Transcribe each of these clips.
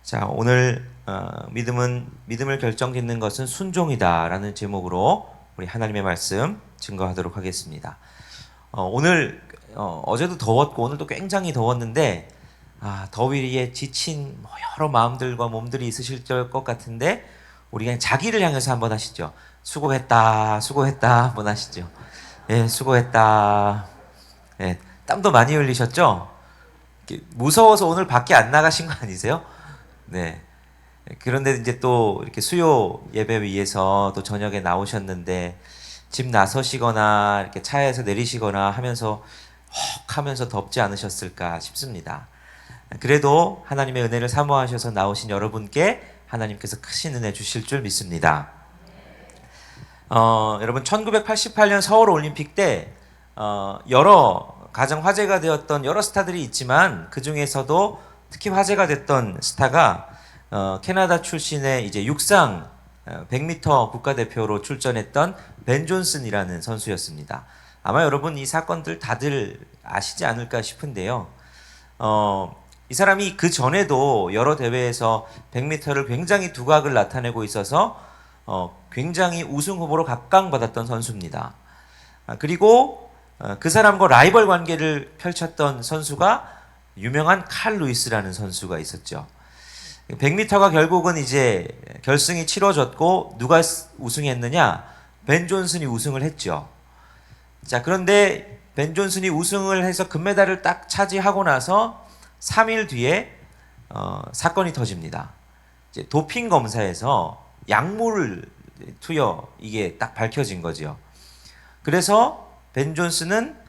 자, 오늘 믿음을 결정짓는 것은 순종이다라는 제목으로 우리 하나님의 말씀 증거하도록 하겠습니다. 오늘 어제도 더웠고 오늘도 굉장히 더웠는데 더위에 지친 여러 마음들과 몸들이 있으실 것 같은데 우리 그냥 자기를 향해서 한번 하시죠. 수고했다, 수고했다 한번 하시죠. 예, 수고했다. 예, 땀도 많이 흘리셨죠? 무서워서 오늘 밖에 안 나가신 거 아니세요? 네. 그런데 이제 또 이렇게 수요 예배 위해서 또 저녁에 나오셨는데 집 나서시거나 이렇게 차에서 내리시거나 하면서 헉 하면서 덥지 않으셨을까 싶습니다. 그래도 하나님의 은혜를 사모하셔서 나오신 여러분께 하나님께서 크신 은혜 주실 줄 믿습니다. 여러분 1988년 서울 올림픽 때 여러 가장 화제가 되었던 여러 스타들이 있지만 그 중에서도 특히 화제가 됐던 스타가 캐나다 출신의 이제 육상 100m 국가대표로 출전했던 벤 존슨이라는 선수였습니다. 아마 여러분 이 사건들 다들 아시지 않을까 싶은데요. 이 사람이 그 전에도 여러 대회에서 100m를 굉장히 두각을 나타내고 있어서 굉장히 우승 후보로 각광받았던 선수입니다. 그리고 그 사람과 라이벌 관계를 펼쳤던 선수가 유명한 칼 루이스라는 선수가 있었죠. 100m가 결국은 이제 결승이 치러졌고 누가 우승했느냐? 벤 존슨이 우승을 했죠. 자, 그런데 벤 존슨이 우승을 해서 금메달을 딱 차지하고 나서 3일 뒤에 사건이 터집니다. 이제 도핑 검사에서 약물 투여 이게 딱 밝혀진 거죠. 그래서 벤 존슨은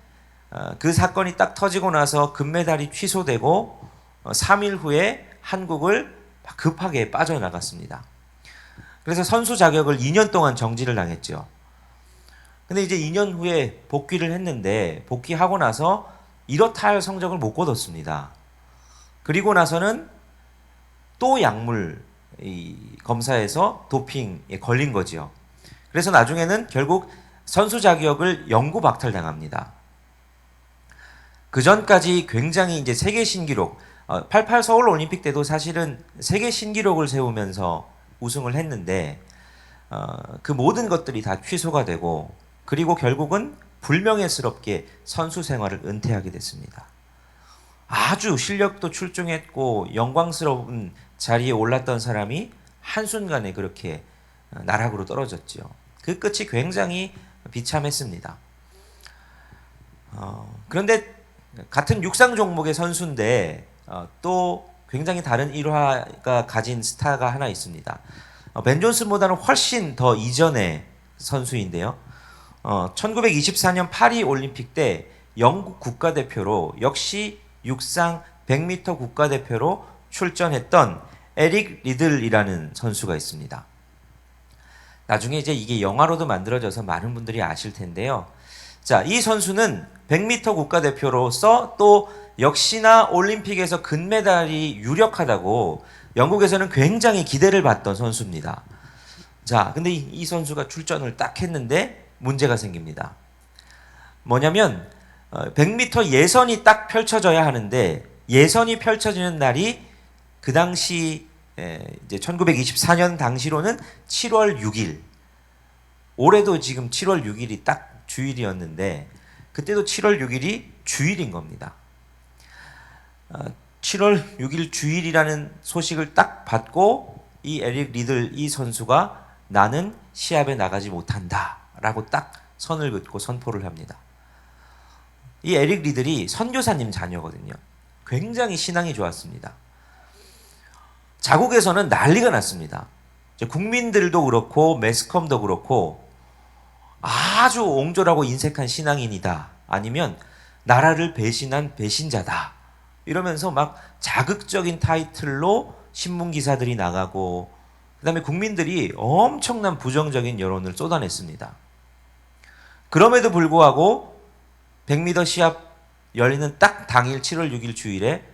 그 사건이 딱 터지고 나서 금메달이 취소되고 3일 후에 한국을 급하게 빠져나갔습니다. 그래서 선수 자격을 2년 동안 정지를 당했죠. 근데 이제 2년 후에 복귀를 했는데 복귀하고 나서 이렇다 할 성적을 못 거뒀습니다. 그리고 나서는 또 약물 검사에서 도핑에 걸린 거죠. 그래서 나중에는 결국 선수 자격을 영구 박탈당합니다. 그 전까지 굉장히 이제 세계 신기록, 88 서울 올림픽 때도 사실은 세계 신기록을 세우면서 우승을 했는데 그 모든 것들이 다 취소가 되고 그리고 결국은 불명예스럽게 선수 생활을 은퇴하게 됐습니다. 아주 실력도 출중했고 영광스러운 자리에 올랐던 사람이 한순간에 그렇게 나락으로 떨어졌죠. 그 끝이 굉장히 비참했습니다. 그런데 같은 육상 종목의 선수인데 또 굉장히 다른 일화가 가진 스타가 하나 있습니다. 벤 존슨보다는 훨씬 더 이전의 선수인데요. 1924년 파리 올림픽 때 영국 국가대표로 역시 육상 100m 국가대표로 출전했던 에릭 리들이라는 선수가 있습니다. 나중에 이제 이게 영화로도 만들어져서 많은 분들이 아실 텐데요. 자, 이 선수는 100m 국가대표로서 또 역시나 올림픽에서 금메달이 유력하다고 영국에서는 굉장히 기대를 받던 선수입니다. 자, 근데 이 선수가 출전을 딱 했는데 문제가 생깁니다. 뭐냐면 100m 예선이 딱 펼쳐져야 하는데 예선이 펼쳐지는 날이 그 당시 이제 1924년 당시로는 7월 6일. 올해도 지금 7월 6일이 딱 주일이었는데 그때도 7월 6일이 주일인 겁니다. 7월 6일 주일이라는 소식을 딱 받고 이 에릭 리들 이 선수가 나는 시합에 나가지 못한다 라고 딱 선을 긋고 선포를 합니다. 이 에릭 리들이 선교사님 자녀거든요. 굉장히 신앙이 좋았습니다. 자국에서는 난리가 났습니다. 국민들도 그렇고 매스컴도 그렇고 아주 옹졸하고 인색한 신앙인이다. 아니면 나라를 배신한 배신자다. 이러면서 막 자극적인 타이틀로 신문 기사들이 나가고 그다음에 국민들이 엄청난 부정적인 여론을 쏟아냈습니다. 그럼에도 불구하고 100m 시합 열리는 딱 당일 7월 6일 주일에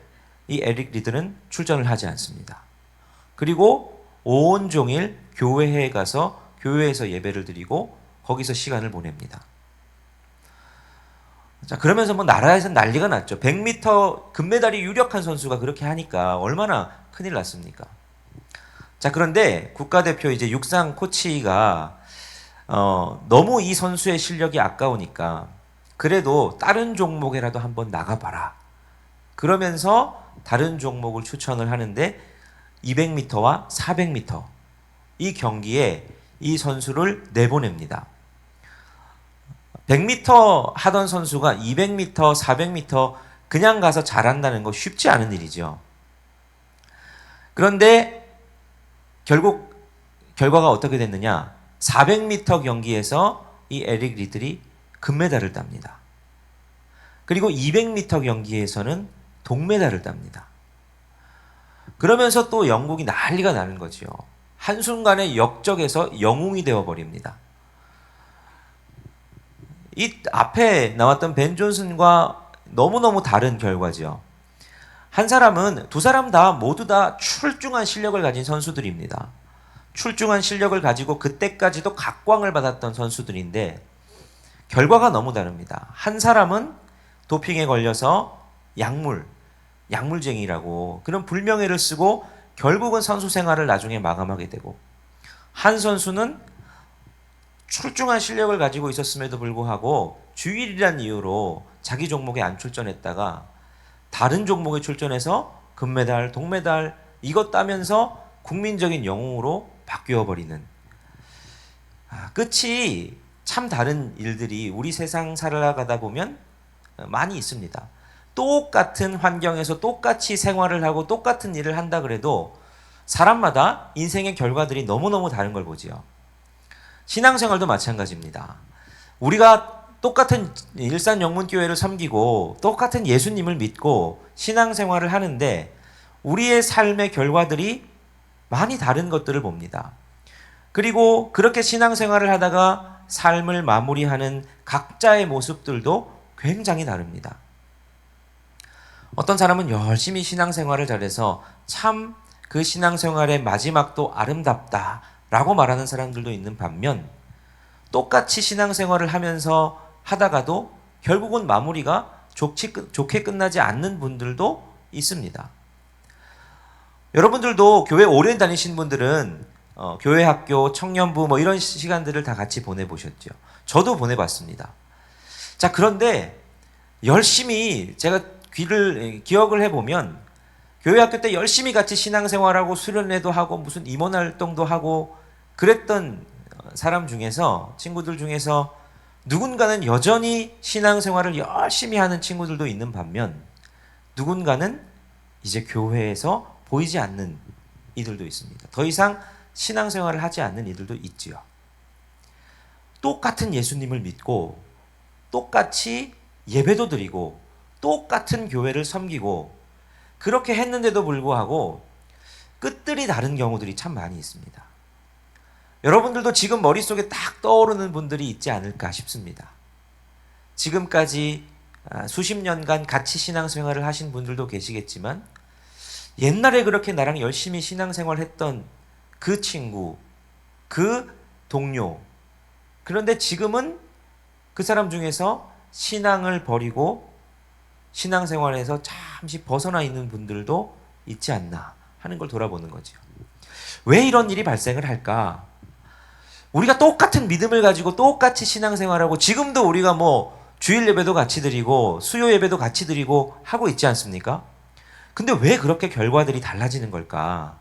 이 에릭 리드는 출전을 하지 않습니다. 그리고 온종일 교회에 가서 교회에서 예배를 드리고 거기서 시간을 보냅니다. 자, 그러면서 뭐 나라에서 난리가 났죠. 100m 금메달이 유력한 선수가 그렇게 하니까 얼마나 큰일 났습니까? 자, 그런데 국가대표 이제 육상 코치가 너무 이 선수의 실력이 아까우니까 그래도 다른 종목에라도 한번 나가봐라. 그러면서 다른 종목을 추천을 하는데 200m와 400m 이 경기에 이 선수를 내보냅니다. 100m 하던 선수가 200m, 400m 그냥 가서 잘한다는 거 쉽지 않은 일이죠. 그런데 결국 결과가 어떻게 됐느냐? 400m 경기에서 이 에릭 리들이 금메달을 땁니다. 그리고 200m 경기에서는 동메달을 땁니다. 그러면서 또 영국이 난리가 나는 거죠. 한순간에 역적에서 영웅이 되어버립니다. 이 앞에 나왔던 벤 존슨과 너무너무 다른 결과죠. 한 사람은 두 사람 다 모두 다 출중한 실력을 가진 선수들입니다. 출중한 실력을 가지고 그때까지도 각광을 받았던 선수들인데 결과가 너무 다릅니다. 한 사람은 도핑에 걸려서 약물쟁이라고 그런 불명예를 쓰고 결국은 선수 생활을 나중에 마감하게 되고, 한 선수는 출중한 실력을 가지고 있었음에도 불구하고 주일이란 이유로 자기 종목에 안 출전했다가 다른 종목에 출전해서 금메달, 동메달 이것 따면서 국민적인 영웅으로 바뀌어버리는, 끝이 참 다른 일들이 우리 세상 살아가다 보면 많이 있습니다. 똑같은 환경에서 똑같이 생활을 하고 똑같은 일을 한다 그래도 사람마다 인생의 결과들이 너무너무 다른 걸 보지요. 신앙생활도 마찬가지입니다. 우리가 똑같은 일산영문교회를 섬기고 똑같은 예수님을 믿고 신앙생활을 하는데 우리의 삶의 결과들이 많이 다른 것들을 봅니다. 그리고 그렇게 신앙생활을 하다가 삶을 마무리하는 각자의 모습들도 굉장히 다릅니다. 어떤 사람은 열심히 신앙생활을 잘해서 참 그 신앙생활의 마지막도 아름답다라고 말하는 사람들도 있는 반면, 똑같이 신앙생활을 하면서 하다가도 결국은 마무리가 좋게 끝나지 않는 분들도 있습니다. 여러분들도 교회 오래 다니신 분들은 교회 학교, 청년부 뭐 이런 시간들을 다 같이 보내보셨죠. 저도 보내봤습니다. 자, 그런데 열심히 제가 기억을 해보면 교회 학교 때 열심히 같이 신앙생활하고 수련회도 하고 무슨 임원 활동도 하고 그랬던 사람 중에서, 친구들 중에서 누군가는 여전히 신앙생활을 열심히 하는 친구들도 있는 반면 누군가는 이제 교회에서 보이지 않는 이들도 있습니다. 더 이상 신앙생활을 하지 않는 이들도 있지요. 똑같은 예수님을 믿고 똑같이 예배도 드리고 똑같은 교회를 섬기고 그렇게 했는데도 불구하고 끝들이 다른 경우들이 참 많이 있습니다. 여러분들도 지금 머릿속에 딱 떠오르는 분들이 있지 않을까 싶습니다. 지금까지 수십 년간 같이 신앙생활을 하신 분들도 계시겠지만 옛날에 그렇게 나랑 열심히 신앙생활했던 그 친구, 그 동료, 그런데 지금은 그 사람 중에서 신앙을 버리고 신앙생활에서 잠시 벗어나 있는 분들도 있지 않나 하는 걸 돌아보는 거죠. 왜 이런 일이 발생을 할까? 우리가 똑같은 믿음을 가지고 똑같이 신앙생활하고 지금도 우리가 뭐 주일 예배도 같이 드리고 수요 예배도 같이 드리고 하고 있지 않습니까? 근데 왜 그렇게 결과들이 달라지는 걸까?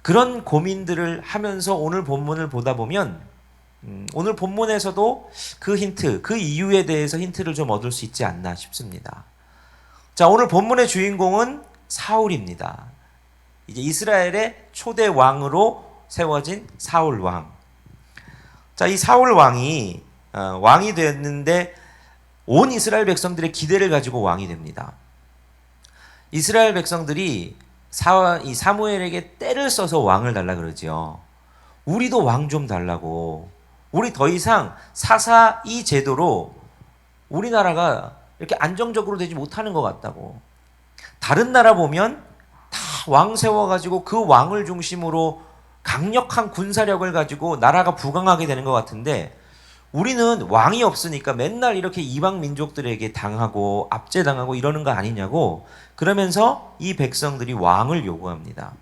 그런 고민들을 하면서 오늘 본문을 보다 보면 오늘 본문에서도 그 힌트, 그 이유에 대해서 힌트를 좀 얻을 수 있지 않나 싶습니다. 자, 오늘 본문의 주인공은 사울입니다. 이제 이스라엘의 초대 왕으로 세워진 사울 왕. 자, 이 사울 왕이 왕이 됐는데 온 이스라엘 백성들의 기대를 가지고 왕이 됩니다. 이스라엘 백성들이 이 사무엘에게 때를 써서 왕을 달라 그러죠. 우리도 왕 좀 달라고. 우리 더 이상 사사이 제도로 우리나라가 이렇게 안정적으로 되지 못하는 것 같다고. 다른 나라 보면 다 왕 세워가지고 그 왕을 중심으로 강력한 군사력을 가지고 나라가 부강하게 되는 것 같은데 우리는 왕이 없으니까 맨날 이렇게 이방 민족들에게 당하고 압제당하고 이러는 거 아니냐고 그러면서 이 백성들이 왕을 요구합니다.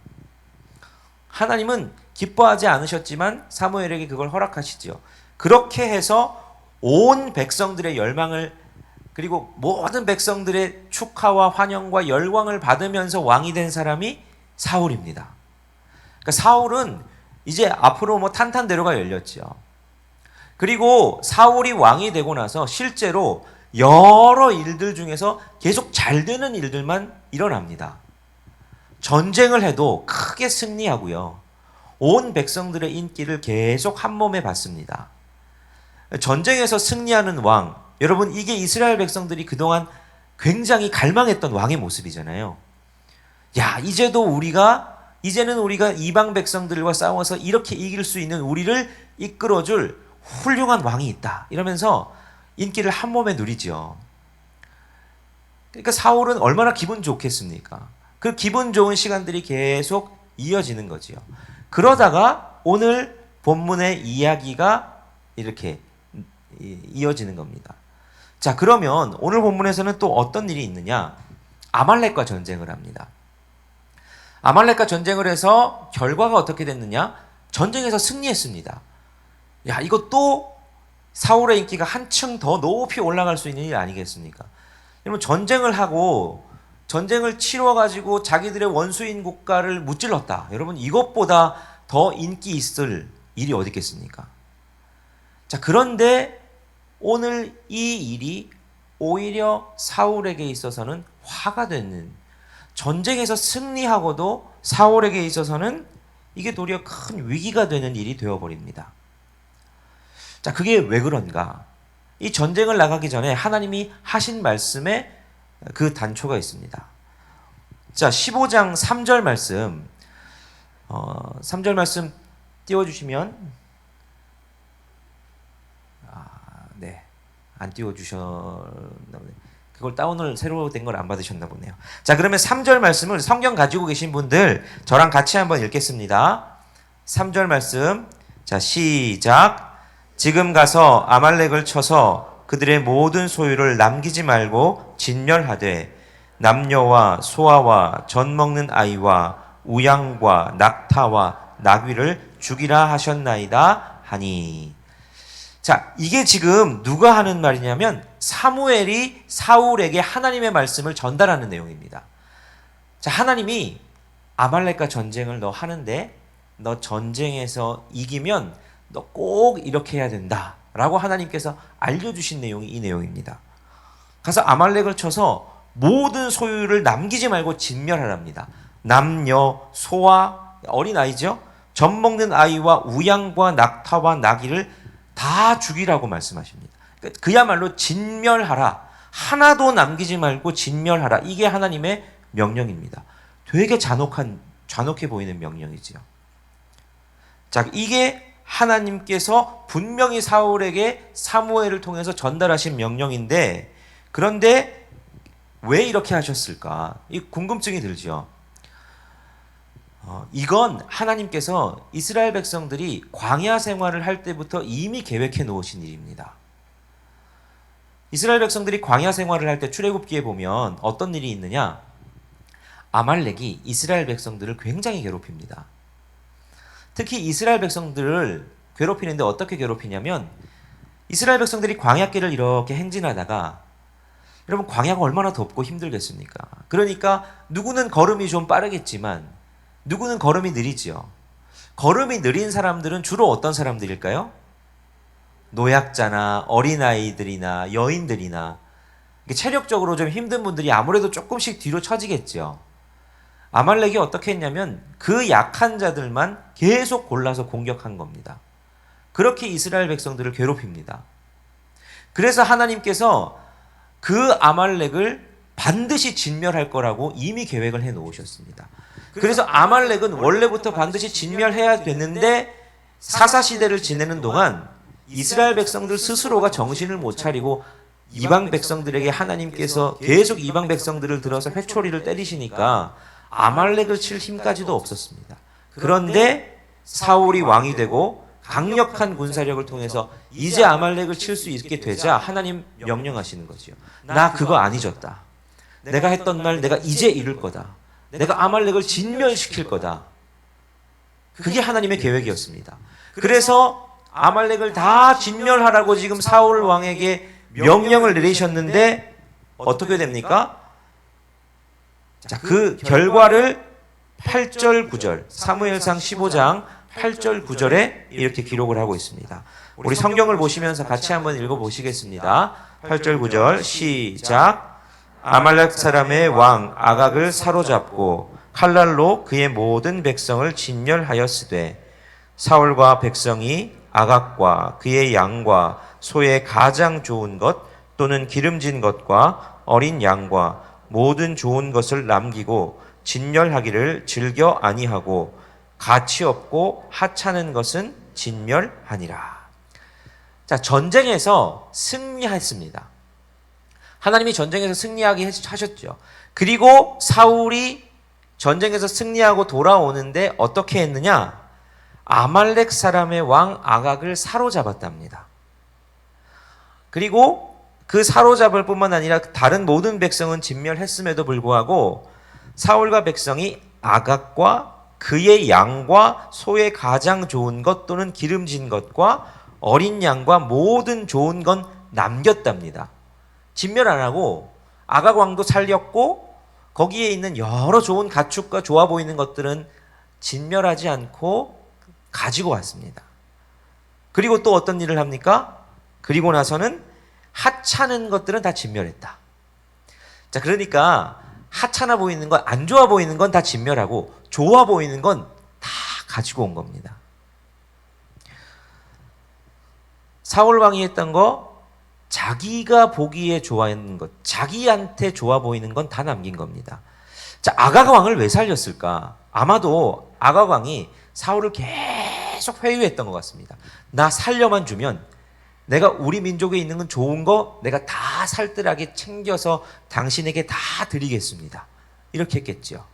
하나님은 기뻐하지 않으셨지만 사무엘에게 그걸 허락하시죠. 그렇게 해서 온 백성들의 열망을 그리고 모든 백성들의 축하와 환영과 열광을 받으면서 왕이 된 사람이 사울입니다. 그러니까 사울은 이제 앞으로 뭐 탄탄대로가 열렸죠. 그리고 사울이 왕이 되고 나서 실제로 여러 일들 중에서 계속 잘 되는 일들만 일어납니다. 전쟁을 해도 크게 승리하고요. 온 백성들의 인기를 계속 한 몸에 받습니다. 전쟁에서 승리하는 왕, 여러분 이게 이스라엘 백성들이 그동안 굉장히 갈망했던 왕의 모습이잖아요. 야, 이제는 우리가 이방 백성들과 싸워서 이렇게 이길 수 있는 우리를 이끌어줄 훌륭한 왕이 있다. 이러면서 인기를 한 몸에 누리죠. 그러니까 사울은 얼마나 기분 좋겠습니까? 그 기분 좋은 시간들이 계속 이어지는 거지요. 그러다가 오늘 본문의 이야기가 이렇게 이어지는 겁니다. 자, 그러면 오늘 본문에서는 또 어떤 일이 있느냐? 아말렉과 전쟁을 합니다. 아말렉과 전쟁을 해서 결과가 어떻게 됐느냐? 전쟁에서 승리했습니다. 야, 이것도 사울의 인기가 한층 더 높이 올라갈 수 있는 일 아니겠습니까? 여러분, 전쟁을 하고 전쟁을 치러가지고 자기들의 원수인 국가를 무찔렀다. 여러분, 이것보다 더 인기 있을 일이 어디 있겠습니까? 자, 그런데 오늘 이 일이 오히려 사울에게 있어서는 화가 되는, 전쟁에서 승리하고도 사울에게 있어서는 이게 도리어 큰 위기가 되는 일이 되어버립니다. 자, 그게 왜 그런가? 이 전쟁을 나가기 전에 하나님이 하신 말씀에 그 단초가 있습니다. 자, 15장 3절 말씀, 3절 말씀 띄워주시면, 네, 안 띄워주셨나 보네요. 그걸 다운을 새로 된 걸 안 받으셨나 보네요. 자, 그러면 3절 말씀을 성경 가지고 계신 분들 저랑 같이 한번 읽겠습니다. 3절 말씀, 자, 시작. 지금 가서 아말렉을 쳐서 그들의 모든 소유를 남기지 말고 진멸하되 남녀와 소아와 젖 먹는 아이와 우양과 낙타와 나귀를 죽이라 하셨나이다 하니. 자, 이게 지금 누가 하는 말이냐면 사무엘이 사울에게 하나님의 말씀을 전달하는 내용입니다. 자, 하나님이 아말렉과 전쟁을 너 하는데 너 전쟁에서 이기면 너 꼭 이렇게 해야 된다 라고 하나님께서 알려주신 내용이 이 내용입니다. 가서 아말렉을 쳐서 모든 소유를 남기지 말고 진멸하랍니다. 남녀, 소와 어린아이죠. 젖 먹는 아이와 우양과 낙타와 나귀를 다 죽이라고 말씀하십니다. 그야말로 진멸하라. 하나도 남기지 말고 진멸하라. 이게 하나님의 명령입니다. 되게 잔혹해 보이는 명령이지요. 자, 이게 하나님께서 분명히 사울에게 사무엘을 통해서 전달하신 명령인데, 그런데 왜 이렇게 하셨을까? 이 궁금증이 들죠. 이건 하나님께서 이스라엘 백성들이 광야 생활을 할 때부터 이미 계획해 놓으신 일입니다. 이스라엘 백성들이 광야 생활을 할 때 출애굽기에 보면 어떤 일이 있느냐? 아말렉이 이스라엘 백성들을 굉장히 괴롭힙니다. 특히 이스라엘 백성들을 괴롭히는데 어떻게 괴롭히냐면 이스라엘 백성들이 광야길을 이렇게 행진하다가, 여러분 광야가 얼마나 덥고 힘들겠습니까? 그러니까 누구는 걸음이 좀 빠르겠지만 누구는 걸음이 느리지요. 걸음이 느린 사람들은 주로 어떤 사람들일까요? 노약자나 어린아이들이나 여인들이나 체력적으로 좀 힘든 분들이 아무래도 조금씩 뒤로 처지겠죠. 아말렉이 어떻게 했냐면 그 약한 자들만 계속 골라서 공격한 겁니다. 그렇게 이스라엘 백성들을 괴롭힙니다. 그래서 하나님께서 그 아말렉을 반드시 진멸할 거라고 이미 계획을 해 놓으셨습니다. 그래서 아말렉은 원래부터 반드시 진멸해야 됐는데 사사시대를 지내는 동안 이스라엘 백성들 스스로가 정신을 못 차리고 이방 백성들에게 하나님께서 계속 이방 백성들을 들어서 회초리를 때리시니까 아말렉을 칠 힘까지도 없었습니다. 그런데 사울이 왕이 되고 강력한 군사력을 통해서 이제 아말렉을 칠 수 있게 되자 하나님 명령하시는 거지요. 나 그거 안 잊었다. 내가 했던 말 내가 이제 이룰 거다. 내가 아말렉을 진멸시킬 거다. 그게 하나님의 계획이었습니다. 그래서 아말렉을 다 진멸하라고 지금 사울 왕에게 명령을 내리셨는데 어떻게 됩니까? 자, 그 결과를 8절 9절 사무엘상 15장 8절 9절에 이렇게 기록을 하고 있습니다. 우리 성경을 보시면서 같이 한번 읽어보시겠습니다. 8절 9절 시작. 아말렉 사람의 왕 아각을 사로잡고 칼날로 그의 모든 백성을 진멸하였으되 사울과 백성이 아각과 그의 양과 소의 가장 좋은 것 또는 기름진 것과 어린 양과 모든 좋은 것을 남기고 진멸하기를 즐겨 아니하고 가치 없고 하찮은 것은 진멸하니라. 자, 전쟁에서 승리했습니다. 하나님이 전쟁에서 승리하게 하셨죠. 그리고 사울이 전쟁에서 승리하고 돌아오는데 어떻게 했느냐? 아말렉 사람의 왕 아각을 사로잡았답니다. 그리고 그 사로잡을 뿐만 아니라 다른 모든 백성은 진멸했음에도 불구하고 사울과 백성이 아각과 그의 양과 소의 가장 좋은 것 또는 기름진 것과 어린 양과 모든 좋은 건 남겼답니다. 진멸 안 하고 아각 왕도 살렸고 거기에 있는 여러 좋은 가축과 좋아 보이는 것들은 진멸하지 않고 가지고 왔습니다. 그리고 또 어떤 일을 합니까? 그리고 나서는 하찮은 것들은 다 진멸했다. 자, 그러니까 하찮아 보이는 건, 안 좋아 보이는 건 다 진멸하고 좋아 보이는 건 다 가지고 온 겁니다. 사울 왕이 했던 거, 자기가 보기에 좋아하는 것, 자기한테 좋아 보이는 건 다 남긴 겁니다. 자, 아각 왕을 왜 살렸을까? 아마도 아각 왕이 사울을 계속 회유했던 것 같습니다. 나 살려만 주면 내가 우리 민족에 있는 건 좋은 거 내가 다 살뜰하게 챙겨서 당신에게 다 드리겠습니다. 이렇게 했겠죠.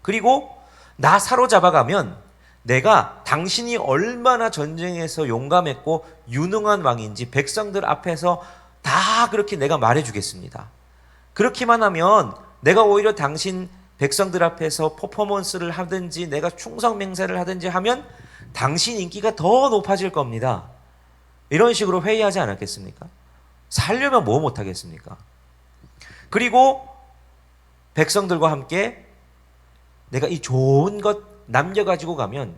그리고 나 사로잡아가면 내가 당신이 얼마나 전쟁에서 용감했고 유능한 왕인지 백성들 앞에서 다 그렇게 내가 말해주겠습니다. 그렇게만 하면 내가 오히려 당신 백성들 앞에서 퍼포먼스를 하든지 내가 충성 맹세를 하든지 하면 당신 인기가 더 높아질 겁니다. 이런 식으로 회의하지 않았겠습니까? 살려면 뭐 못하겠습니까? 그리고 백성들과 함께 내가 이 좋은 것 남겨가지고 가면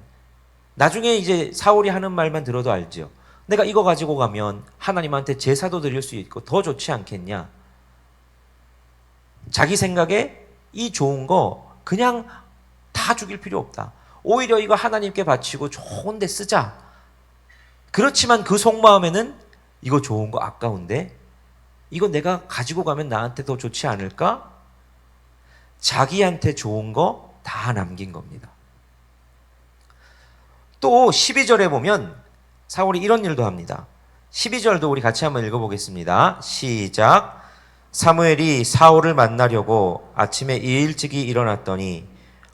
나중에 이제 사울이 하는 말만 들어도 알죠. 내가 이거 가지고 가면 하나님한테 제사도 드릴 수 있고 더 좋지 않겠냐. 자기 생각에 이 좋은 거 그냥 다 죽일 필요 없다. 오히려 이거 하나님께 바치고 좋은 데 쓰자. 그렇지만 그 속마음에는 이거 좋은 거 아까운데 이거 내가 가지고 가면 나한테 더 좋지 않을까? 자기한테 좋은 거 다 남긴 겁니다. 또 12절에 보면 사울이 이런 일도 합니다. 12절도 우리 같이 한번 읽어보겠습니다. 시작. 사무엘이 사울을 만나려고 아침에 일찍이 일어났더니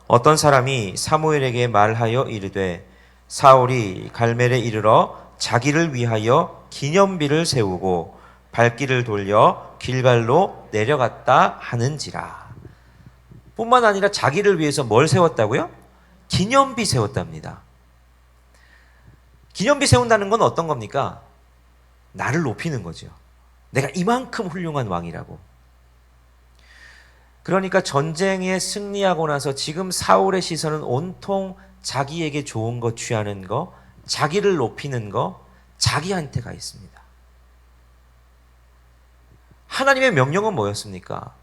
어떤 사람이 사무엘에게 말하여 이르되 사울이 갈멜에 이르러 자기를 위하여 기념비를 세우고 발길을 돌려 길갈로 내려갔다 하는지라. 뿐만 아니라 자기를 위해서 뭘 세웠다고요? 기념비 세웠답니다. 기념비 세운다는 건 어떤 겁니까? 나를 높이는 거죠. 내가 이만큼 훌륭한 왕이라고. 그러니까 전쟁에 승리하고 나서 지금 사울의 시선은 온통 자기에게 좋은 거 취하는 거, 자기를 높이는 거, 자기한테 가 있습니다. 하나님의 명령은 뭐였습니까?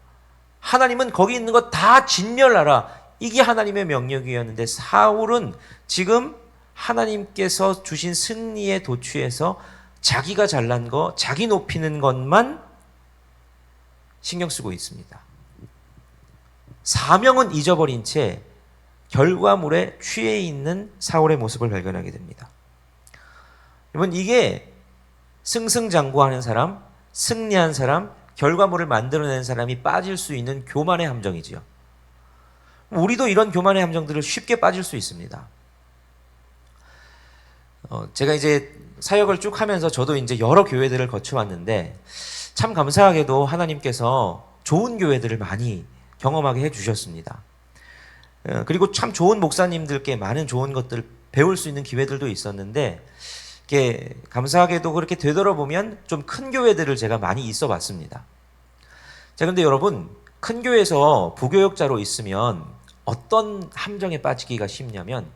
하나님은 거기 있는 거 다 진멸하라. 이게 하나님의 명령이었는데 사울은 지금 하나님께서 주신 승리에 도취해서 자기가 잘난 거, 자기 높이는 것만 신경 쓰고 있습니다. 사명은 잊어버린 채 결과물에 취해 있는 사울의 모습을 발견하게 됩니다. 여러분, 이게 승승장구하는 사람, 승리한 사람, 결과물을 만들어낸 사람이 빠질 수 있는 교만의 함정이지요. 우리도 이런 교만의 함정들을 쉽게 빠질 수 있습니다. 제가 이제 사역을 쭉 하면서 저도 이제 여러 교회들을 거쳐왔는데 참 감사하게도 하나님께서 좋은 교회들을 많이 경험하게 해주셨습니다. 그리고 참 좋은 목사님들께 많은 좋은 것들을 배울 수 있는 기회들도 있었는데 이게 감사하게도 그렇게 되돌아보면 좀 큰 교회들을 제가 많이 있어 봤습니다. 자, 근데 여러분, 큰 교회에서 부교역자로 있으면 어떤 함정에 빠지기가 쉽냐면,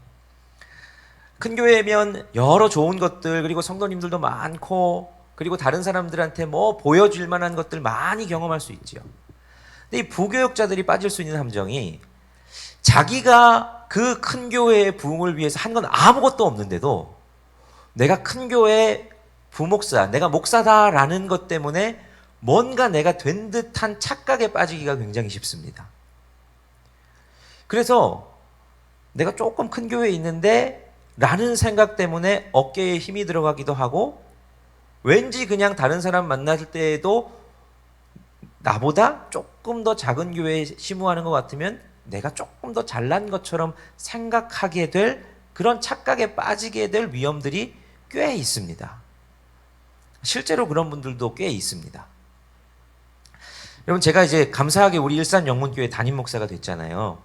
큰 교회면 여러 좋은 것들, 그리고 성도님들도 많고, 그리고 다른 사람들한테 뭐 보여줄 만한 것들 많이 경험할 수 있지요. 근데 이 부교역자들이 빠질 수 있는 함정이, 자기가 그 큰 교회의 부흥을 위해서 한 건 아무것도 없는데도 내가 큰 교회 부목사, 내가 목사다라는 것 때문에 뭔가 내가 된 듯한 착각에 빠지기가 굉장히 쉽습니다. 그래서 내가 조금 큰 교회에 있는데 라는 생각 때문에 어깨에 힘이 들어가기도 하고, 왠지 그냥 다른 사람 만날 때에도 나보다 조금 더 작은 교회에 심우하는 것 같으면 내가 조금 더 잘난 것처럼 생각하게 될 그런 착각에 빠지게 될 위험들이 꽤 있습니다. 실제로 그런 분들도 꽤 있습니다. 여러분, 제가 이제 감사하게 우리 일산 영문교회 담임 목사가 됐잖아요.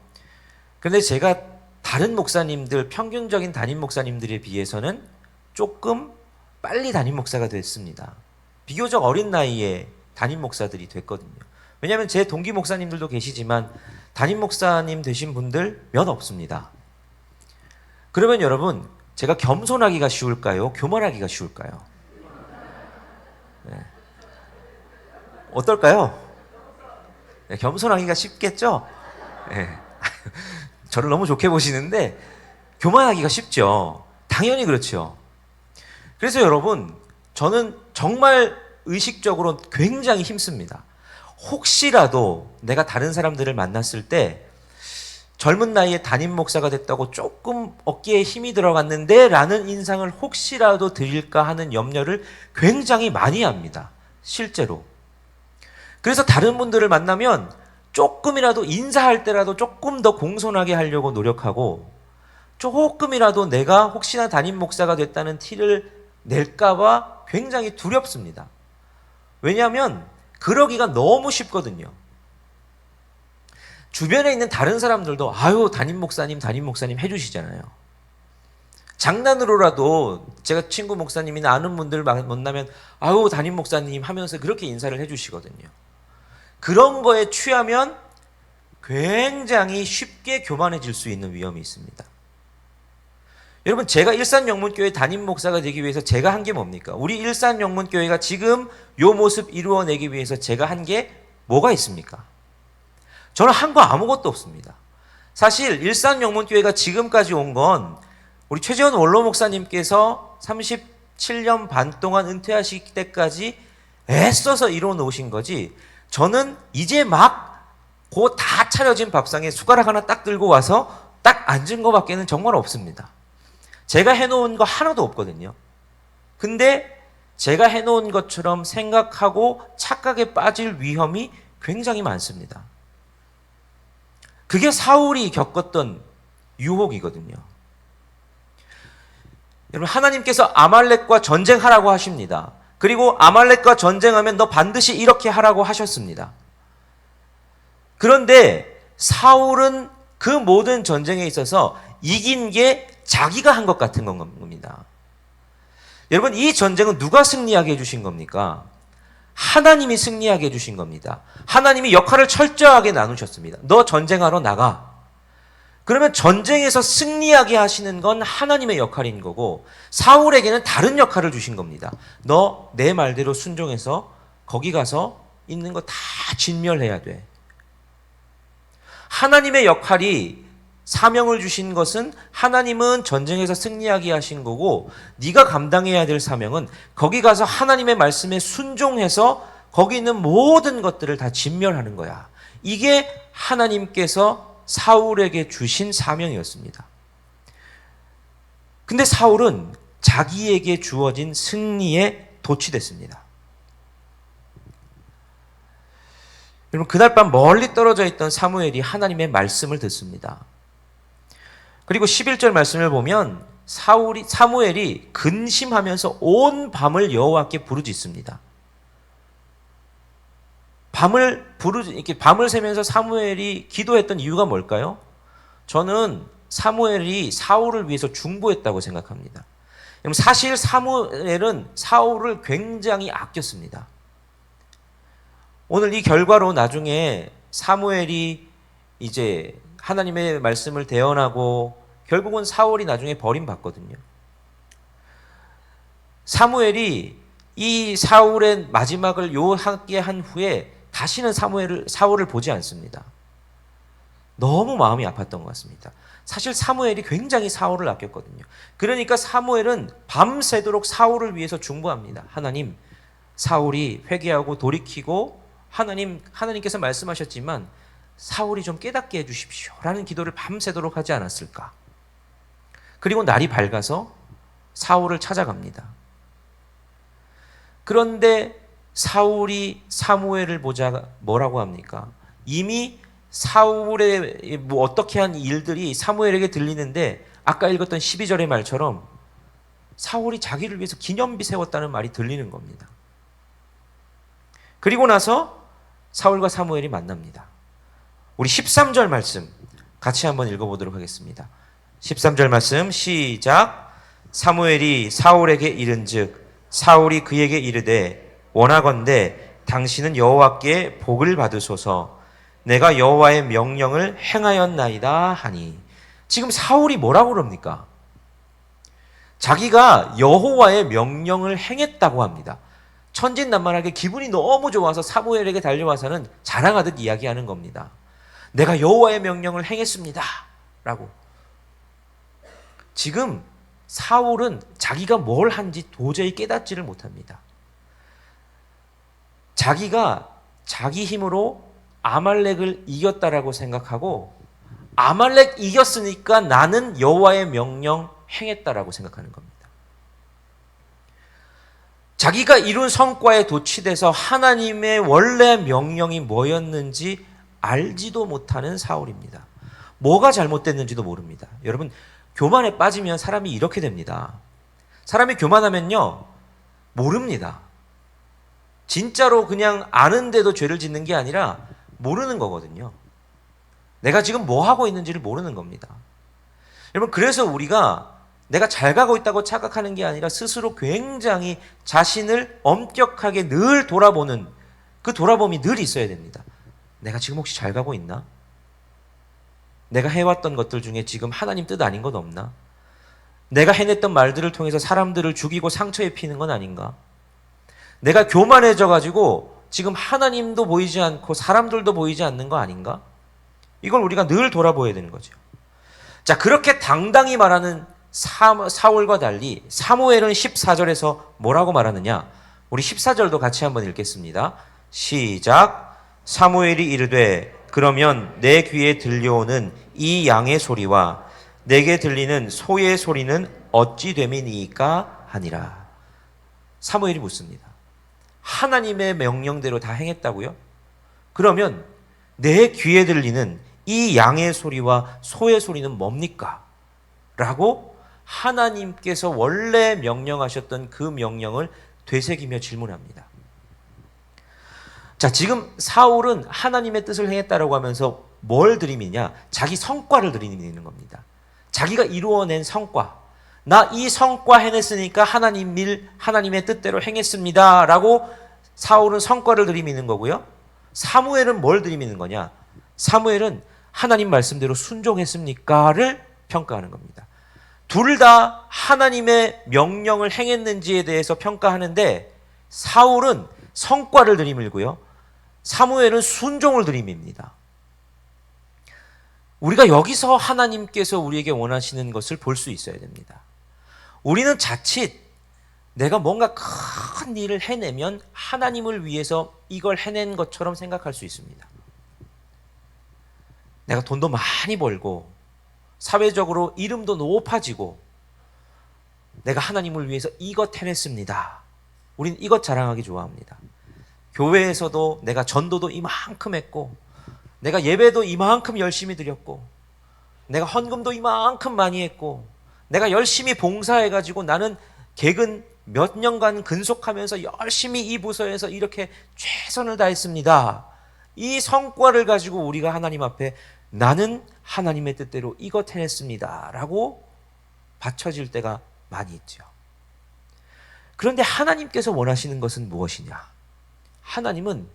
그런데 제가 다른 목사님들, 평균적인 담임 목사님들에 비해서는 조금 빨리 담임 목사가 됐습니다. 비교적 어린 나이에 담임 목사들이 됐거든요. 왜냐하면 제 동기 목사님들도 계시지만 담임 목사님 되신 분들 몇 없습니다. 그러면 여러분, 제가 겸손하기가 쉬울까요? 교만하기가 쉬울까요? 네. 어떨까요? 네, 겸손하기가 쉽겠죠? 네. 저를 너무 좋게 보시는데 교만하기가 쉽죠. 당연히 그렇죠. 그래서 여러분, 저는 정말 의식적으로 굉장히 힘씁니다. 혹시라도 내가 다른 사람들을 만났을 때 젊은 나이에 담임 목사가 됐다고 조금 어깨에 힘이 들어갔는데 라는 인상을 혹시라도 드릴까 하는 염려를 굉장히 많이 합니다. 실제로. 그래서 다른 분들을 만나면 조금이라도 인사할 때라도 조금 더 공손하게 하려고 노력하고, 조금이라도 내가 혹시나 담임 목사가 됐다는 티를 낼까봐 굉장히 두렵습니다. 왜냐하면 그러기가 너무 쉽거든요. 주변에 있는 다른 사람들도 아유 담임 목사님 해주시잖아요. 장난으로라도 제가 친구 목사님이나 아는 분들 만나면 아유 담임 목사님 하면서 그렇게 인사를 해주시거든요. 그런 거에 취하면 굉장히 쉽게 교만해질 수 있는 위험이 있습니다. 여러분, 제가 일산영문교회 담임 목사가 되기 위해서 제가 한 게 뭡니까? 우리 일산영문교회가 지금 요 모습 이루어내기 위해서 제가 한 게 뭐가 있습니까? 저는 한 거 아무것도 없습니다. 사실 일산영문교회가 지금까지 온 건 우리 최재원 원로 목사님께서 37년 반 동안 은퇴하실 때까지 애써서 이루어 놓으신 거지, 저는 이제 막 그 다 차려진 밥상에 숟가락 하나 딱 들고 와서 딱 앉은 거밖에는 정말 없습니다. 제가 해놓은 거 하나도 없거든요. 근데 제가 해놓은 것처럼 생각하고 착각에 빠질 위험이 굉장히 많습니다. 그게 사울이 겪었던 유혹이거든요. 여러분, 하나님께서 아말렉과 전쟁하라고 하십니다. 그리고 아말렉과 전쟁하면 너 반드시 이렇게 하라고 하셨습니다. 그런데 사울은 그 모든 전쟁에 있어서 이긴 게 자기가 한 것 같은 겁니다. 여러분, 이 전쟁은 누가 승리하게 해주신 겁니까? 하나님이 승리하게 해주신 겁니다. 하나님이 역할을 철저하게 나누셨습니다. 너 전쟁하러 나가. 그러면 전쟁에서 승리하게 하시는 건 하나님의 역할인 거고, 사울에게는 다른 역할을 주신 겁니다. 너 내 말대로 순종해서 거기 가서 있는 거 다 진멸해야 돼. 하나님의 역할이, 사명을 주신 것은 하나님은 전쟁에서 승리하게 하신 거고, 네가 감당해야 될 사명은 거기 가서 하나님의 말씀에 순종해서 거기 있는 모든 것들을 다 진멸하는 거야. 이게 하나님께서 사울에게 주신 사명이었습니다. 근데 사울은 자기에게 주어진 승리에 도취됐습니다. 여러분, 그날 밤 멀리 떨어져 있던 사무엘이 하나님의 말씀을 듣습니다. 그리고 11절 말씀을 보면 사무엘이 근심하면서 온 밤을 여호와께 부르짖습니다. 이렇게 밤을 새면서 사무엘이 기도했던 이유가 뭘까요? 저는 사무엘이 사울을 위해서 중보했다고 생각합니다. 사실 사무엘은 사울을 굉장히 아꼈습니다. 오늘 이 결과로 나중에 사무엘이 이제 하나님의 말씀을 대언하고 결국은 사울이 나중에 버림받거든요. 사무엘이 이 사울의 마지막을 요하게 한 후에 다시는 사울을 보지 않습니다. 너무 마음이 아팠던 것 같습니다. 사실 사무엘이 굉장히 사울을 아꼈거든요. 그러니까 사무엘은 밤새도록 사울을 위해서 중보합니다. 하나님, 사울이 회개하고 돌이키고 하나님께서 말씀하셨지만 사울이 좀 깨닫게 해주십시오 라는 기도를 밤새도록 하지 않았을까. 그리고 날이 밝아서 사울을 찾아갑니다. 그런데 사울이 사무엘을 보자 뭐라고 합니까? 이미 사울의 어떻게 한 일들이 사무엘에게 들리는데 아까 읽었던 12절의 말처럼 사울이 자기를 위해서 기념비 세웠다는 말이 들리는 겁니다. 그리고 나서 사울과 사무엘이 만납니다. 우리 13절 말씀 같이 한번 읽어보도록 하겠습니다. 13절 말씀 시작. 사무엘이 사울에게 이른즉 사울이 그에게 이르되 원하건대 당신은 여호와께 복을 받으소서 내가 여호와의 명령을 행하였나이다 하니. 지금 사울이 뭐라고 그럽니까? 자기가 여호와의 명령을 행했다고 합니다. 천진난만하게 기분이 너무 좋아서 사무엘에게 달려와서는 자랑하듯 이야기하는 겁니다. 내가 여호와의 명령을 행했습니다 라고. 지금 사울은 자기가 뭘 한지 도저히 깨닫지를 못합니다. 자기가 자기 힘으로 아말렉을 이겼다라고 생각하고 아말렉 이겼으니까 나는 여호와의 명령 행했다라고 생각하는 겁니다. 자기가 이룬 성과에 도취돼서 하나님의 원래 명령이 뭐였는지 알지도 못하는 사울입니다. 뭐가 잘못됐는지도 모릅니다. 여러분, 교만에 빠지면 사람이 이렇게 됩니다. 사람이 교만하면요, 모릅니다. 진짜로 그냥 아는데도 죄를 짓는 게 아니라 모르는 거거든요. 내가 지금 뭐 하고 있는지를 모르는 겁니다. 여러분, 그래서 우리가 내가 잘 가고 있다고 착각하는 게 아니라 스스로 굉장히 자신을 엄격하게 늘 돌아보는 그 돌아봄이 늘 있어야 됩니다. 내가 지금 혹시 잘 가고 있나? 내가 해왔던 것들 중에 지금 하나님 뜻 아닌 것 없나? 내가 해냈던 말들을 통해서 사람들을 죽이고 상처 입히는 건 아닌가? 내가 교만해져가지고 지금 하나님도 보이지 않고 사람들도 보이지 않는 거 아닌가? 이걸 우리가 늘 돌아보아야 되는 거죠. 자, 그렇게 당당히 말하는 사울과 달리 사무엘은 14절에서 뭐라고 말하느냐? 우리 14절도 같이 한번 읽겠습니다. 시작. 사무엘이 이르되 그러면 내 귀에 들려오는 이 양의 소리와 내게 들리는 소의 소리는 어찌 됨이니까 하니라. 사무엘이 묻습니다. 하나님의 명령대로 다 행했다고요? 그러면 내 귀에 들리는 이 양의 소리와 소의 소리는 뭡니까? 라고 하나님께서 원래 명령하셨던 그 명령을 되새기며 질문합니다. 자, 지금 사울은 하나님의 뜻을 행했다라고 하면서 뭘 들이미냐? 자기 성과를 들이미는 겁니다. 자기가 이루어낸 성과. 나 이 성과 해냈으니까 하나님의 뜻대로 행했습니다 라고 사울은 성과를 들이미는 거고요. 사무엘은 뭘 들이미는 거냐? 사무엘은 하나님 말씀대로 순종했습니까를 평가하는 겁니다. 둘 다 하나님의 명령을 행했는지에 대해서 평가하는데 사울은 성과를 들이밀고요. 사무엘은 순종을 들이밉니다. 우리가 여기서 하나님께서 우리에게 원하시는 것을 볼 수 있어야 됩니다. 우리는 자칫 내가 뭔가 큰 일을 해내면 하나님을 위해서 이걸 해낸 것처럼 생각할 수 있습니다. 내가 돈도 많이 벌고 사회적으로 이름도 높아지고 내가 하나님을 위해서 이것 해냈습니다. 우린 이것 자랑하기 좋아합니다. 교회에서도 내가 전도도 이만큼 했고 내가 예배도 이만큼 열심히 드렸고 내가 헌금도 이만큼 많이 했고 내가 열심히 봉사해가지고 나는 객은 몇 년간 근속하면서 열심히 이 부서에서 이렇게 최선을 다했습니다. 이 성과를 가지고 우리가 하나님 앞에 나는 하나님의 뜻대로 이것 해냈습니다 라고 바쳐질 때가 많이 있죠. 그런데 하나님께서 원하시는 것은 무엇이냐? 하나님은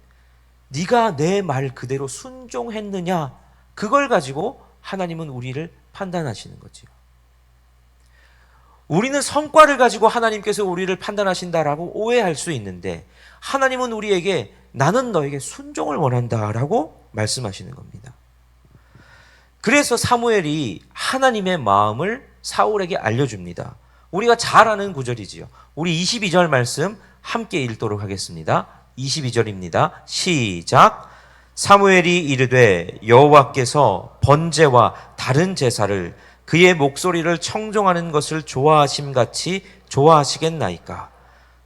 네가 내 말 그대로 순종했느냐, 그걸 가지고 하나님은 우리를 판단하시는 거지요. 우리는 성과를 가지고 하나님께서 우리를 판단하신다라고 오해할 수 있는데, 하나님은 우리에게 나는 너에게 순종을 원한다라고 말씀하시는 겁니다. 그래서 사무엘이 하나님의 마음을 사울에게 알려줍니다. 우리가 잘 아는 구절이지요. 우리 22절 말씀 함께 읽도록 하겠습니다. 22절입니다. 시작. 사무엘이 이르되 여호와께서 번제와 다른 제사를 그의 목소리를 청종하는 것을 좋아하심같이 좋아하시겠나이까?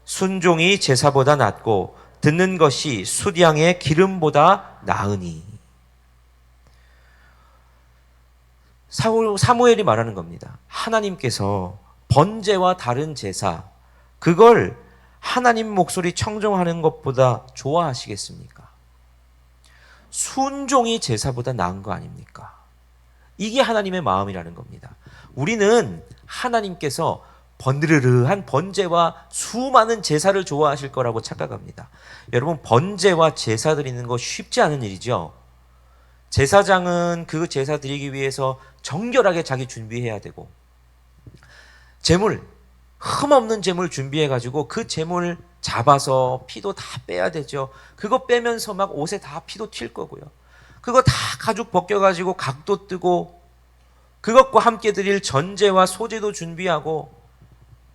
순종이 제사보다 낫고 듣는 것이 숫양의 기름보다 나으니. 사무엘이 말하는 겁니다. 하나님께서 번제와 다른 제사, 그걸 하나님 목소리 청종하는 것보다 좋아하시겠습니까? 순종이 제사보다 나은 거 아닙니까? 이게 하나님의 마음이라는 겁니다. 우리는 하나님께서 번르르한 번제와 수많은 제사를 좋아하실 거라고 착각합니다. 여러분, 번제와 제사 드리는 거 쉽지 않은 일이죠. 제사장은 그 제사 드리기 위해서 정결하게 자기 준비해야 되고, 제물, 흠없는 제물 준비해가지고 그 제물 잡아서 피도 다 빼야 되죠. 그거 빼면서 막 옷에 다 피도 튈 거고요. 그거 다 가죽 벗겨가지고 각도 뜨고, 그것과 함께 드릴 전제와 소제도 준비하고,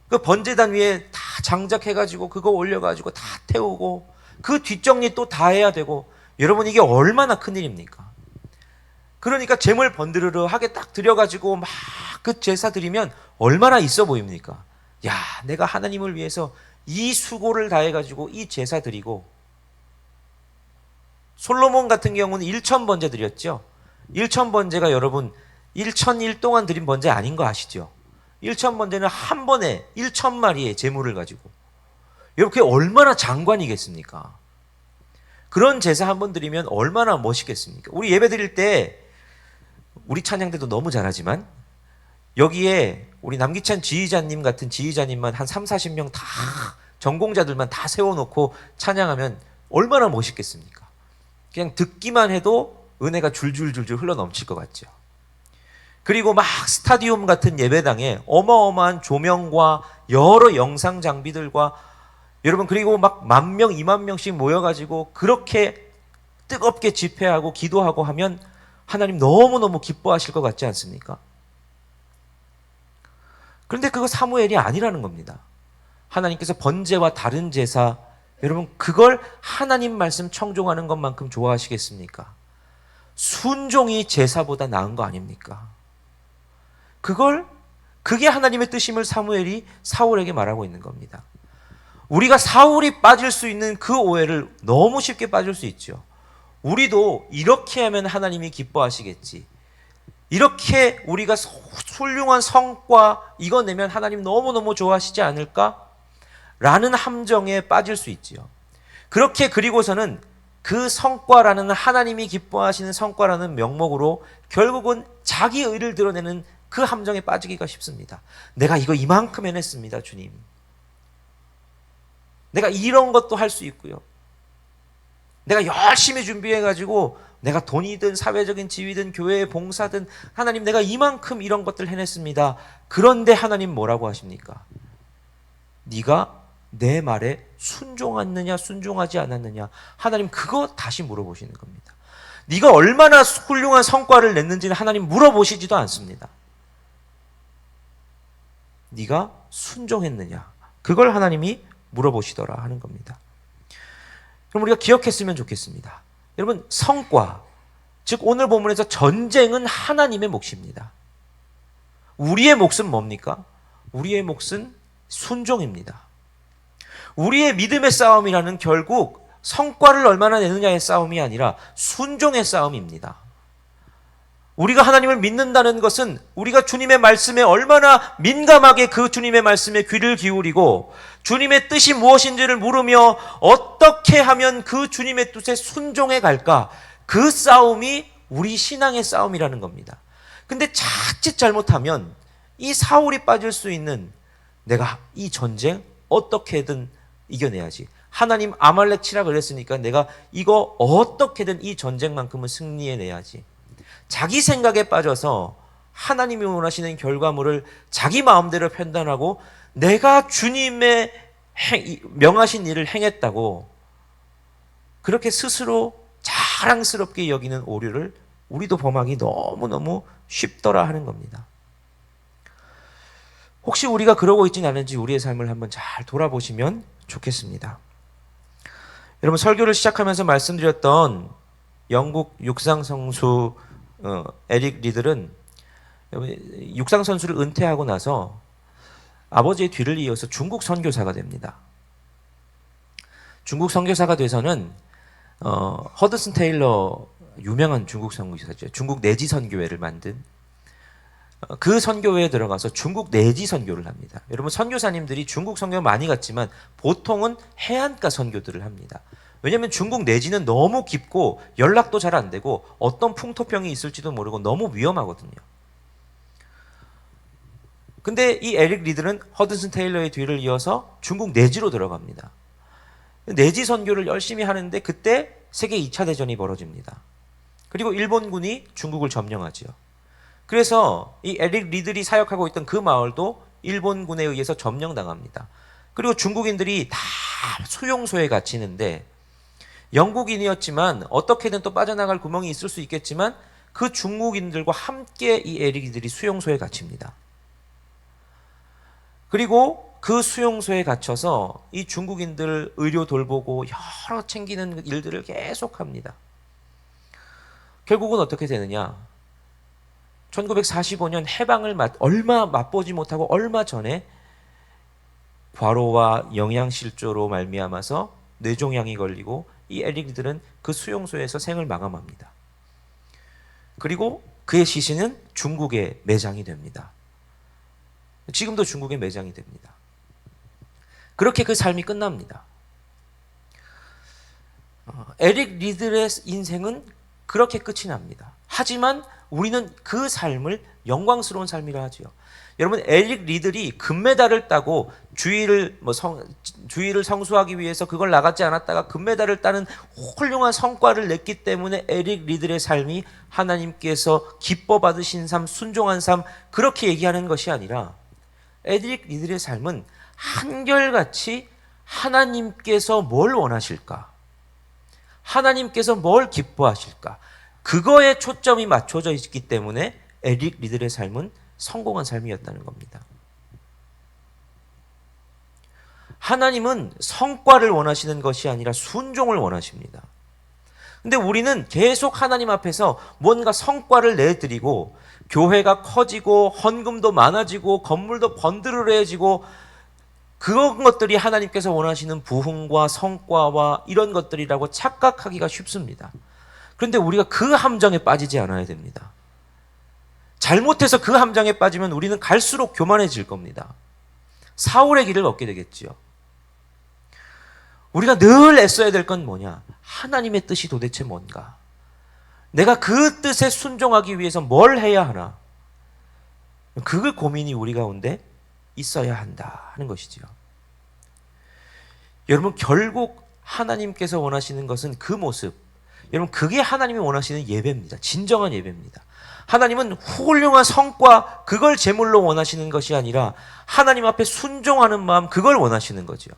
그 번제단 위에 다 장작해가지고 그거 올려가지고 다 태우고, 그 뒷정리 또 다 해야 되고. 여러분, 이게 얼마나 큰일입니까? 그러니까 제물 번드르르하게 딱 드려가지고 막 그 제사 드리면 얼마나 있어 보입니까? 야, 내가 하나님을 위해서 이 수고를 다해가지고 이 제사 드리고. 솔로몬 같은 경우는 1000번제 드렸죠. 1000번제가 여러분 1000일 동안 드린 번제 아닌 거 아시죠? 1000번제는 한 번에 1000마리의 제물을 가지고. 여러분, 그게 얼마나 장관이겠습니까? 그런 제사 한 번 드리면 얼마나 멋있겠습니까? 우리 예배 드릴 때 우리 찬양대도 너무 잘하지만 여기에 우리 남기찬 지휘자님 같은 지휘자님만 한 3, 40명 다 전공자들만 다 세워놓고 찬양하면 얼마나 멋있겠습니까? 그냥 듣기만 해도 은혜가 줄줄줄줄 흘러 넘칠 것 같죠. 그리고 막 스타디움 같은 예배당에 어마어마한 조명과 여러 영상 장비들과 여러분, 그리고 막 10,000명, 20,000명씩 모여가지고 그렇게 뜨겁게 집회하고 기도하고 하면 하나님 너무너무 기뻐하실 것 같지 않습니까? 그런데 그거 사무엘이 아니라는 겁니다. 하나님께서 번제와 다른 제사, 여러분, 그걸 하나님 말씀 청종하는 것만큼 좋아하시겠습니까? 순종이 제사보다 나은 거 아닙니까? 그게 하나님의 뜻임을 사무엘이 사울에게 말하고 있는 겁니다. 우리가 사울이 빠질 수 있는 그 오해를 너무 쉽게 빠질 수 있죠. 우리도 이렇게 하면 하나님이 기뻐하시겠지, 이렇게 우리가 훌륭한 성과 이거 내면 하나님 너무너무 좋아하시지 않을까? 라는 함정에 빠질 수 있지요. 그렇게, 그리고서는 그 성과라는, 하나님이 기뻐하시는 성과라는 명목으로 결국은 자기 의를 드러내는 그 함정에 빠지기가 쉽습니다. 내가 이거 이만큼 해냈습니다, 주님. 내가 이런 것도 할 수 있고요. 내가 열심히 준비해가지고 내가 돈이든 사회적인 지위든 교회의 봉사든, 하나님 내가 이만큼 이런 것들 해냈습니다. 그런데 하나님 뭐라고 하십니까? 네가 내 말에 순종했느냐 순종하지 않았느냐. 하나님 그거 다시 물어보시는 겁니다. 네가 얼마나 훌륭한 성과를 냈는지는 하나님 물어보시지도 않습니다. 네가 순종했느냐, 그걸 하나님이 물어보시더라 하는 겁니다. 그럼 우리가 기억했으면 좋겠습니다. 여러분, 성과, 즉 오늘 본문에서 전쟁은 하나님의 몫입니다. 우리의 몫은 뭡니까? 우리의 몫은 순종입니다. 우리의 믿음의 싸움이라는 결국 성과를 얼마나 내느냐의 싸움이 아니라 순종의 싸움입니다. 우리가 하나님을 믿는다는 것은 우리가 주님의 말씀에 얼마나 민감하게 그 주님의 말씀에 귀를 기울이고 주님의 뜻이 무엇인지를 물으며 어떻게 하면 그 주님의 뜻에 순종해 갈까? 그 싸움이 우리 신앙의 싸움이라는 겁니다. 근데 자칫 잘못하면 이 사울이 빠질 수 있는, 내가 이 전쟁 어떻게든 이겨내야지, 하나님 아말렉 치라 그랬으니까 내가 이거 어떻게든 이 전쟁만큼은 승리해내야지, 자기 생각에 빠져서 하나님이 원하시는 결과물을 자기 마음대로 판단하고 내가 주님의 명하신 일을 행했다고 그렇게 스스로 자랑스럽게 여기는 오류를 우리도 범하기 너무너무 쉽더라 하는 겁니다. 혹시 우리가 그러고 있지는 않은지 우리의 삶을 한번 잘 돌아보시면 좋겠습니다. 여러분, 설교를 시작하면서 말씀드렸던 영국 육상선수 에릭 리들은 육상선수를 은퇴하고 나서 아버지의 뒤를 이어서 중국 선교사가 됩니다. 중국 선교사가 돼서는 허드슨 테일러, 유명한 중국 선교사죠. 중국 내지 선교회를 만든 그 선교회에 들어가서 중국 내지 선교를 합니다. 여러분, 선교사님들이 중국 선교 많이 갔지만 보통은 해안가 선교들을 합니다. 왜냐하면 중국 내지는 너무 깊고 연락도 잘 안 되고 어떤 풍토병이 있을지도 모르고 너무 위험하거든요. 근데 이 에릭 리들은 허드슨 테일러의 뒤를 이어서 중국 내지로 들어갑니다. 내지 선교를 열심히 하는데 그때 세계 2차 대전이 벌어집니다. 그리고 일본군이 중국을 점령하죠. 그래서 이 에릭 리들이 사역하고 있던 그 마을도 일본군에 의해서 점령당합니다. 그리고 중국인들이 다 수용소에 갇히는데 영국인이었지만 어떻게든 또 빠져나갈 구멍이 있을 수 있겠지만 그 중국인들과 함께 이 에릭 리들이 수용소에 갇힙니다. 그리고 그 수용소에 갇혀서 이 중국인들 의료 돌보고 여러 챙기는 일들을 계속합니다. 결국은 어떻게 되느냐? 1945년 해방을 얼마 맛보지 못하고 얼마 전에 과로와 영양실조로 말미암아서 뇌종양이 걸리고 이 에릭 리들은 그 수용소에서 생을 마감합니다. 그리고 그의 시신은 중국에 매장이 됩니다. 지금도 중국에 매장이 됩니다. 그렇게 그 삶이 끝납니다. 에릭 리들의 인생은 그렇게 끝이 납니다. 하지만 우리는 그 삶을 영광스러운 삶이라 하지요. 여러분, 에릭 리들이 금메달을 따고 주의를 성수하기 위해서 그걸 나가지 않았다가 금메달을 따는 훌륭한 성과를 냈기 때문에 에릭 리들의 삶이 하나님께서 기뻐 받으신 삶, 순종한 삶, 그렇게 얘기하는 것이 아니라 에릭 리들의 삶은 한결같이 하나님께서 뭘 원하실까? 하나님께서 뭘 기뻐하실까? 그거에 초점이 맞춰져 있기 때문에 에릭 리들의 삶은 성공한 삶이었다는 겁니다. 하나님은 성과를 원하시는 것이 아니라 순종을 원하십니다. 근데 우리는 계속 하나님 앞에서 뭔가 성과를 내드리고 교회가 커지고 헌금도 많아지고 건물도 번드르르해지고 그런 것들이 하나님께서 원하시는 부흥과 성과와 이런 것들이라고 착각하기가 쉽습니다. 그런데 우리가 그 함정에 빠지지 않아야 됩니다. 잘못해서 그 함정에 빠지면 우리는 갈수록 교만해질 겁니다. 사울의 길을 걷게 되겠지요. 우리가 늘 애써야 될 건 뭐냐? 하나님의 뜻이 도대체 뭔가? 내가 그 뜻에 순종하기 위해서 뭘 해야 하나? 그 고민이 우리 가운데 있어야 한다 하는 것이지요. 여러분, 결국 하나님께서 원하시는 것은 그 모습, 여러분, 그게 하나님이 원하시는 예배입니다. 진정한 예배입니다. 하나님은 훌륭한 성과, 그걸 제물로 원하시는 것이 아니라 하나님 앞에 순종하는 마음, 그걸 원하시는 거죠.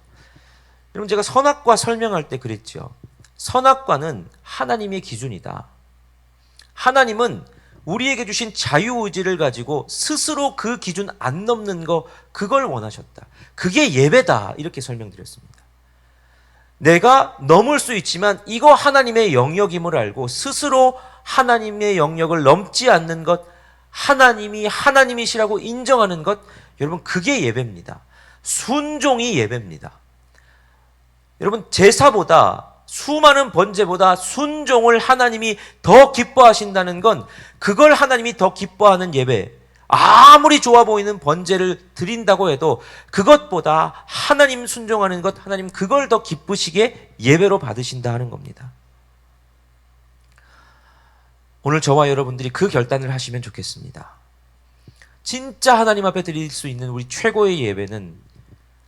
여러분, 제가 선악과 설명할 때 그랬죠. 선악과는 하나님의 기준이다. 하나님은 우리에게 주신 자유의지를 가지고 스스로 그 기준 안 넘는 거, 그걸 원하셨다. 그게 예배다. 이렇게 설명드렸습니다. 내가 넘을 수 있지만 이거 하나님의 영역임을 알고 스스로 하나님의 영역을 넘지 않는 것, 하나님이 하나님이시라고 인정하는 것, 여러분, 그게 예배입니다. 순종이 예배입니다. 여러분, 제사보다 수많은 번제보다 순종을 하나님이 더 기뻐하신다는 건 그걸 하나님이 더 기뻐하는 예배, 아무리 좋아 보이는 번제를 드린다고 해도 그것보다 하나님 순종하는 것, 하나님 그걸 더 기쁘시게 예배로 받으신다 하는 겁니다. 오늘 저와 여러분들이 그 결단을 하시면 좋겠습니다. 진짜 하나님 앞에 드릴 수 있는 우리 최고의 예배는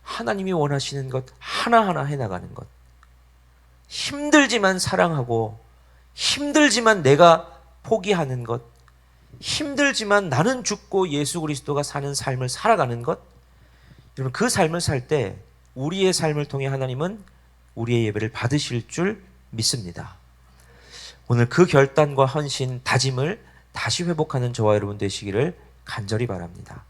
하나님이 원하시는 것 하나하나 해나가는 것. 힘들지만 사랑하고, 힘들지만 내가 포기하는 것, 힘들지만 나는 죽고 예수 그리스도가 사는 삶을 살아가는 것. 여러분, 그 삶을 살 때 우리의 삶을 통해 하나님은 우리의 예배를 받으실 줄 믿습니다. 오늘 그 결단과 헌신, 다짐을 다시 회복하는 저와 여러분 되시기를 간절히 바랍니다.